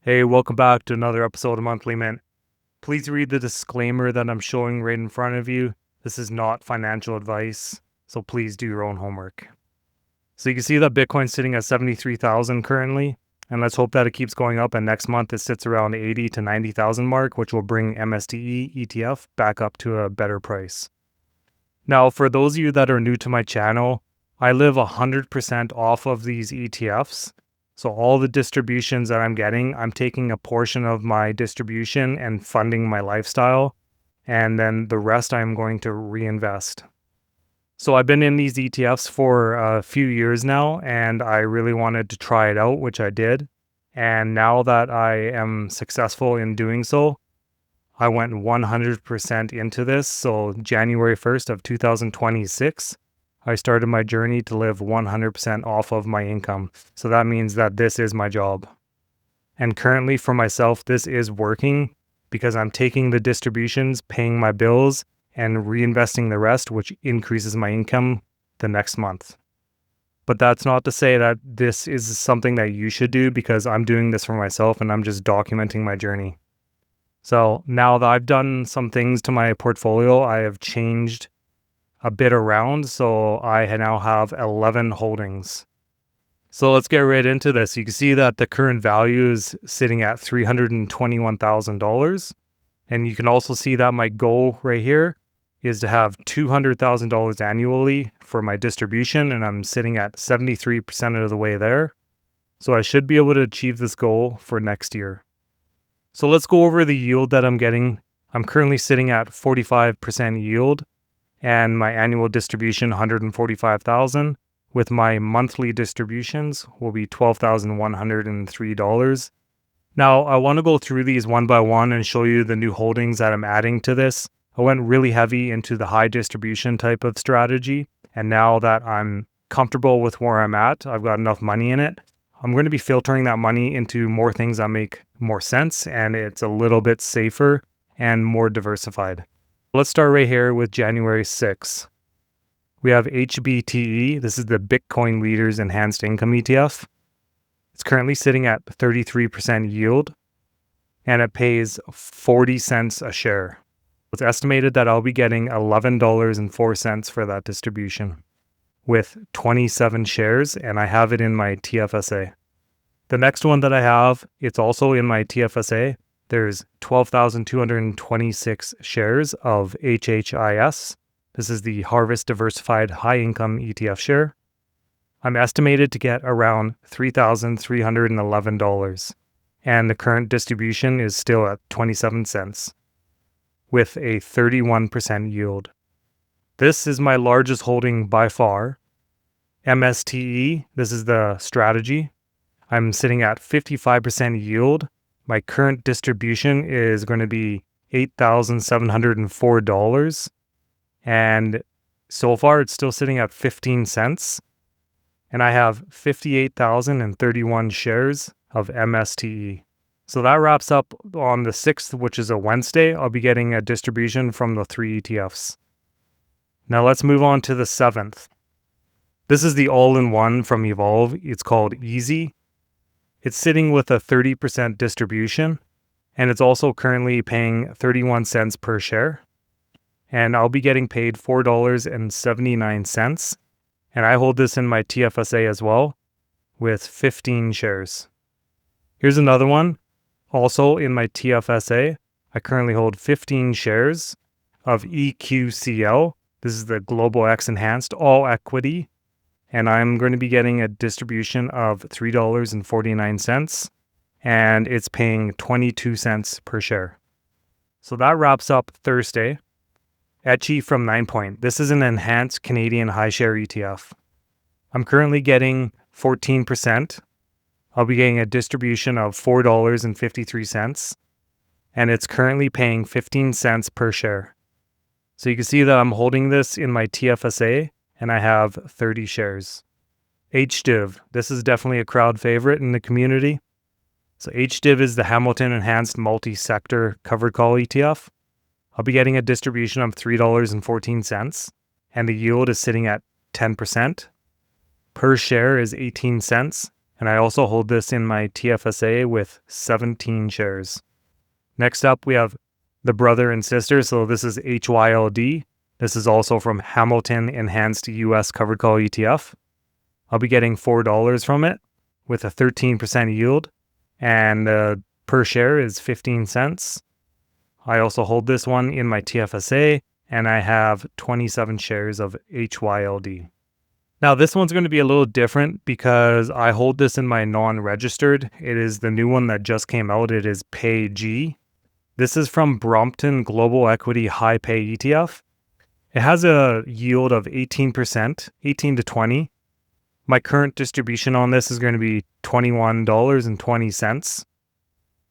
Hey, welcome back to another episode of Monthly Mint. Please read the disclaimer that I'm showing right in front of you. This is not financial advice, so please do your own homework. So you can see that Bitcoin's sitting at 73,000 currently, and let's hope that it keeps going up and next month it sits around 80 to 90,000 mark, which will bring MSTE ETF back up to a better price. Now, for those of you that are new to my channel, I live 100% off of these ETFs. So all the distributions that I'm getting, I'm taking a portion of my distribution and funding my lifestyle, and then the rest I'm going to reinvest. So I've been in these ETFs for a few years now, and I really wanted to try it out, which I did. And now that I am successful in doing so, I went 100% into this. So January 1st of 2026, I started my journey to live 100% off of my income. So that means that this is my job. And currently for myself, this is working because I'm taking the distributions, paying my bills, and reinvesting the rest, which increases my income the next month. But that's not to say that this is something that you should do, because I'm doing this for myself and I'm just documenting my journey. So now that I've done some things to my portfolio, I have changed a bit around. So I now have 11 holdings. So let's get right into this. You can see that the current value is sitting at $321,000. And you can also see that my goal right here is to have $200,000 annually for my distribution. And I'm sitting at 73% of the way there. So I should be able to achieve this goal for next year. So let's go over the yield that I'm getting. I'm currently sitting at 45% yield, and my annual distribution, 145,000, with my monthly distributions will be $12,103. Now, I want to go through these one by one and show you the new holdings that I'm adding to this. I went really heavy into the high distribution type of strategy, and now that I'm comfortable with where I'm at, I've got enough money in it, I'm going to be filtering that money into more things that make more sense, and it's a little bit safer and more diversified. Let's start right here with January 6th. We have HBTE. This is the Bitcoin Leaders Enhanced Income ETF. It's currently sitting at 33% yield, and it pays 40 cents a share. It's estimated that I'll be getting $11.04 for that distribution with 27 shares, and I have it in my TFSA. The next one that I have, it's also in my TFSA. There's 12,226 shares of HHIS. This is the Harvest Diversified High Income ETF share. I'm estimated to get around $3,311, and the current distribution is still at 27 cents with a 31% yield. This is my largest holding by far. MSTE, this is the strategy. I'm sitting at 55% yield. My current distribution is going to be $8,704. And so far, it's still sitting at 15 cents. And I have 58,031 shares of MSTE. So that wraps up on the 6th, which is a Wednesday. I'll be getting a distribution from the 3 ETFs. Now let's move on to the 7th. This is the all-in-one from Evolve. It's called Easy. It's sitting with a 30% distribution, and it's also currently paying 31 cents per share. And I'll be getting paid $4.79. And I hold this in my TFSA as well with 15 shares. Here's another one. Also in my TFSA, I currently hold 15 shares of EQCL. This is the Global X Enhanced All Equity. And I'm going to be getting a distribution of $3.49. And it's paying 22 cents per share. So that wraps up Thursday. Etchi from 9Point. This is an enhanced Canadian high share ETF. I'm currently getting 14%. I'll be getting a distribution of $4.53, and it's currently paying 15 cents per share. So you can see that I'm holding this in my TFSA, and I have 30 shares. HDIV. This is definitely a crowd favorite in the community. So HDIV is the Hamilton Enhanced Multi-Sector Covered Call ETF. I'll be getting a distribution of $3.14, and the yield is sitting at 10%. Per share is 18 cents, And I also hold this in my TFSA with 17 shares. Next up, we have the brother and sister. So this is HYLD. This is also from Hamilton Enhanced US Covered Call ETF. I'll be getting $4 from it with a 13% yield, and per share is 15 cents. I also hold this one in my TFSA, and I have 27 shares of HYLD. Now, this one's going to be a little different because I hold this in my non-registered. It is the new one that just came out. It is PayG. This is from Brompton Global Equity High Pay ETF. It has a yield of 18%, 18 to 20. My current distribution on this is going to be $21.20.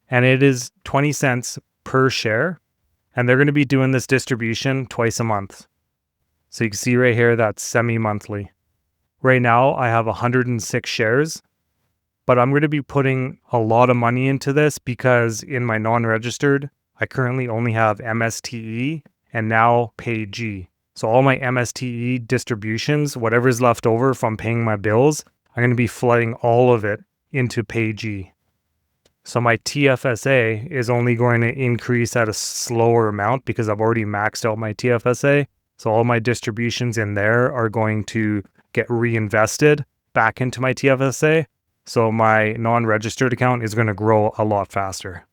And it is 20 cents per share. And they're going to be doing this distribution twice a month. So you can see right here, that's semi-monthly. Right now, I have 106 shares, but I'm going to be putting a lot of money into this because in my non-registered, I currently only have MSTE and now PayG. So all my MSTE distributions, whatever's left over from paying my bills, I'm going to be flooding all of it into PayG. So my TFSA is only going to increase at a slower amount because I've already maxed out my TFSA. So all my distributions in there are going to get reinvested back into my TFSA. So my non-registered account is going to grow a lot faster.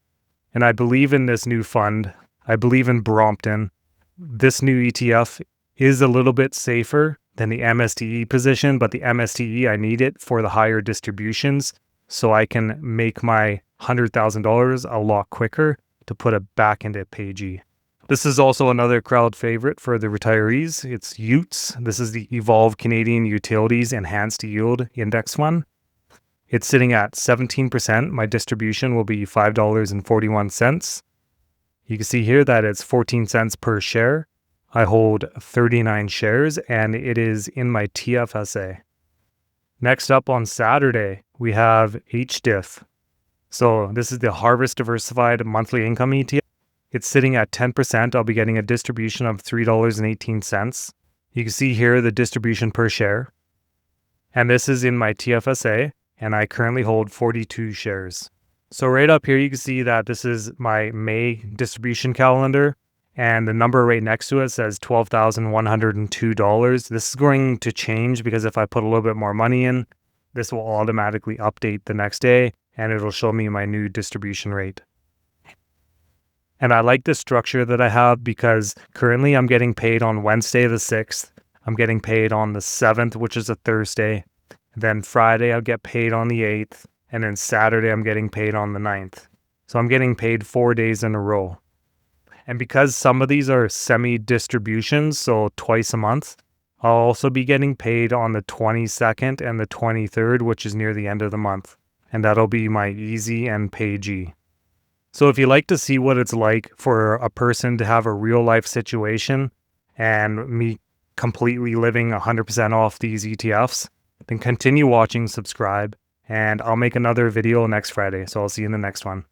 And I believe in this new fund. I believe in Brompton. This new ETF is a little bit safer than the MSTE position, but the MSTE, I need it for the higher distributions so I can make my $100,000 a lot quicker to put it back into PayG. This is also another crowd favorite for the retirees. It's UTS. This is the Evolve Canadian Utilities Enhanced Yield Index Fund. It's sitting at 17%. My distribution will be $5.41. You can see here that it's 14 cents per share. I hold 39 shares and it is in my TFSA. Next up on Saturday, we have HDIF. So this is the Harvest Diversified Monthly Income ETF. It's sitting at 10%. I'll be getting a distribution of $3.18. You can see here the distribution per share. And this is in my TFSA, and I currently hold 42 shares. So right up here, you can see that this is my May distribution calendar, and the number right next to it says $12,102. This is going to change because if I put a little bit more money in, this will automatically update the next day, and it'll show me my new distribution rate. And I like the structure that I have because currently I'm getting paid on Wednesday the 6th. I'm getting paid on the 7th, which is a Thursday. Then Friday I'll get paid on the 8th. And then Saturday I'm getting paid on the 9th. So I'm getting paid 4 days in a row. And because some of these are semi-distributions, so twice a month, I'll also be getting paid on the 22nd and the 23rd, which is near the end of the month. And that'll be my Easy and PayG. So if you like to see what it's like for a person to have a real life situation and me completely living 100% off these ETFs, then continue watching, subscribe, and I'll make another video next Friday. So I'll see you in the next one.